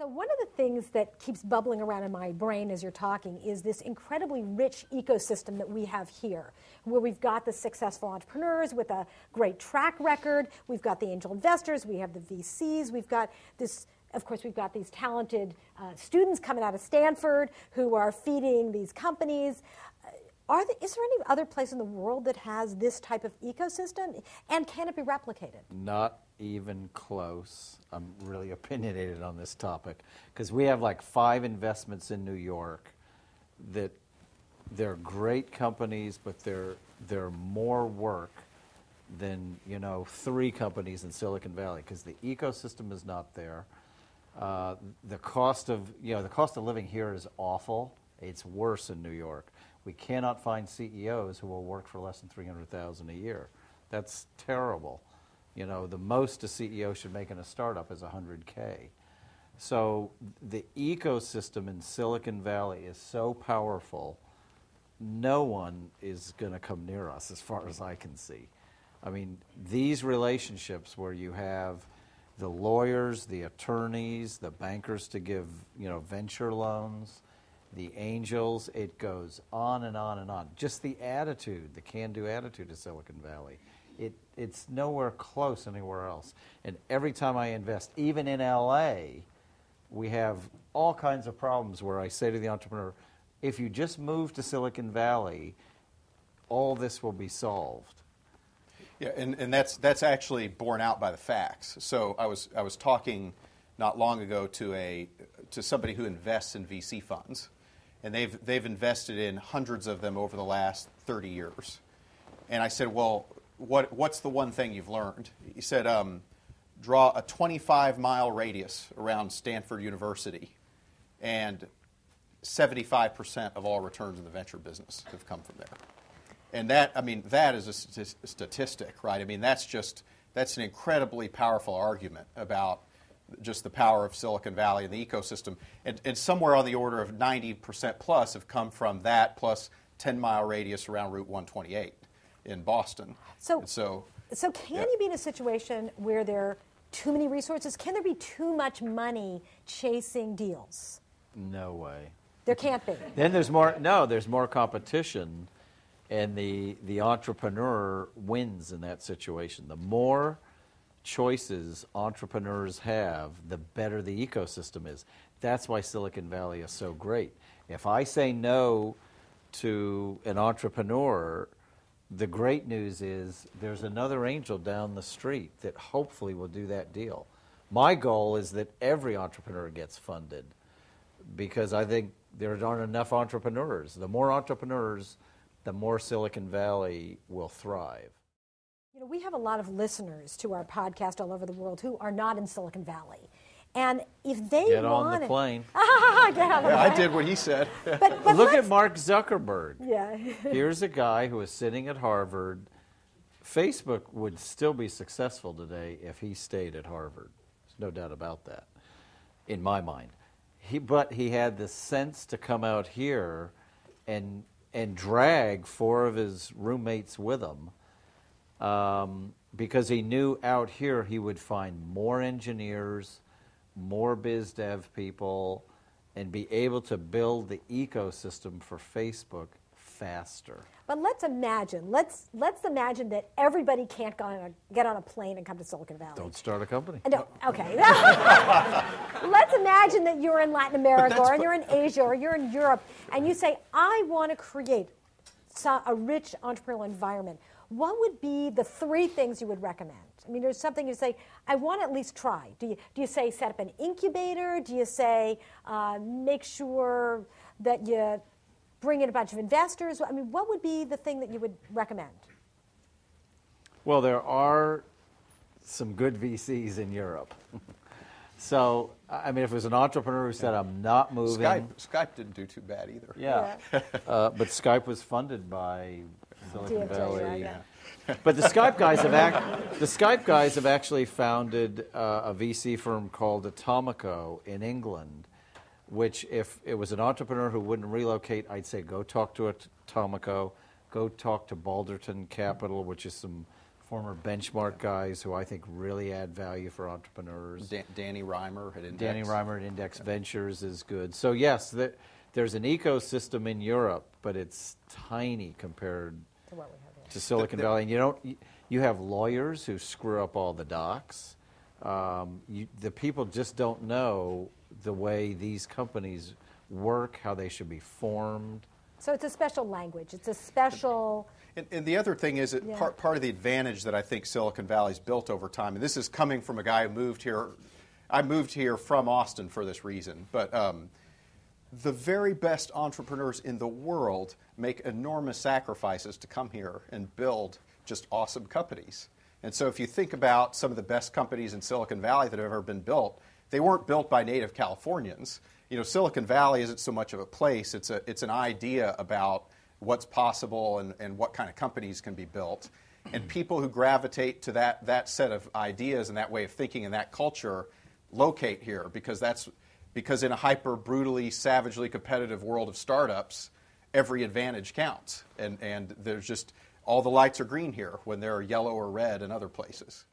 So one of the things that keeps bubbling around in my brain as you're talking is this incredibly rich ecosystem that we have here, where we've got the successful entrepreneurs with a great track record, we've got the angel investors, we have the VCs, we've got this, of course, we've got these talented students coming out of Stanford who are feeding these companies. Is there any other place in the world that has this type of ecosystem, and can it be replicated? Not even close. I'm really opinionated on this topic because we have like 5 investments in New York that they're great companies, but they're more work than 3 companies in Silicon Valley because the ecosystem is not there. The cost of living here is awful. It's worse in New York. We cannot find CEOs who will work for less than $300,000 a year. That's terrible. The most a CEO should make in a startup is $100K. So the ecosystem in Silicon Valley is so powerful, no one is going to come near us as far as I can see. I mean, these relationships where you have the lawyers, the attorneys, the bankers to give, venture loans, the angels, it goes on and on and on. Just the attitude, the can-do attitude of Silicon Valley, it's nowhere close anywhere else. And every time I invest, even in LA, we have all kinds of problems where I say to the entrepreneur, if you just move to Silicon Valley, all this will be solved. Yeah, and that's actually borne out by the facts. So I was talking not long ago to somebody who invests in VC funds, and they've invested in hundreds of them over the last 30 years. And I said, well, what's the one thing you've learned? He said, draw a 25-mile radius around Stanford University, and 75% of all returns in the venture business have come from there. And that is a statistic, right? I mean, that's an incredibly powerful argument about just the power of Silicon Valley and the ecosystem. And somewhere on the order of 90% plus have come from that, plus 10-mile radius around Route 128 in Boston. So can you be in a situation where there are too many resources? Can there be too much money chasing deals? No way. There can't be. Then there's more competition. And the entrepreneur wins in that situation. The more choices entrepreneurs have, the better the ecosystem is. That's why Silicon Valley is so great. If I say no to an entrepreneur, the great news is there's another angel down the street that hopefully will do that deal. My goal is that every entrepreneur gets funded because I think there aren't enough entrepreneurs. The more entrepreneurs, the more Silicon Valley will thrive. We have a lot of listeners to our podcast all over the world who are not in Silicon Valley. And if they get on the plane. Get on the plane. I did what he said. But look at Mark Zuckerberg. Yeah. Here's a guy who is sitting at Harvard. Facebook would still be successful today if he stayed at Harvard. There's no doubt about that, in my mind. But he had the sense to come out here and drag 4 of his roommates with him because he knew out here he would find more engineers, more biz dev people, and be able to build the ecosystem for Facebook faster. But let's imagine that everybody can't get on a plane and come to Silicon Valley. Don't start a company. No, okay. Let's imagine that you're in Latin America or you're in Asia or you're in Europe and you say, I want to create a rich entrepreneurial environment. What would be the 3 things you would recommend? I mean, there's something you say, I want to at least try. Do you say set up an incubator? Do you say make sure that you bring in a bunch of investors? I mean, what would be the thing that you would recommend? Well, there are some good VCs in Europe. So, I mean, if it was an entrepreneur who said, I'm not moving. Skype didn't do too bad either. Yeah. But Skype was funded by Silicon Valley. Yeah. But the Skype guys have actually founded a VC firm called Atomico in England, which if it was an entrepreneur who wouldn't relocate, I'd say go talk to Atomico, go talk to Balderton Capital, which is some former benchmark guys who I think really add value for entrepreneurs. Danny Reimer at Index. Danny Reimer at Index Ventures is good. So yes, there's an ecosystem in Europe, but it's tiny compared To what we have here. to Silicon Valley. And you have lawyers who screw up all the docs. The people just don't know the way these companies work, how they should be formed. So it's a special language. It's a special... And the other thing is that part of the advantage that I think Silicon Valley's built over time, and this is coming from a guy who moved here. I moved here from Austin for this reason, but the very best entrepreneurs in the world make enormous sacrifices to come here and build just awesome companies. And so if you think about some of the best companies in Silicon Valley that have ever been built, they weren't built by native Californians. Silicon Valley isn't so much of a place. It's an idea about what's possible and what kind of companies can be built. And people who gravitate to that set of ideas and that way of thinking and that culture locate here because in a hyper brutally, savagely competitive world of startups, every advantage counts. And there's just all the lights are green here when they're yellow or red in other places.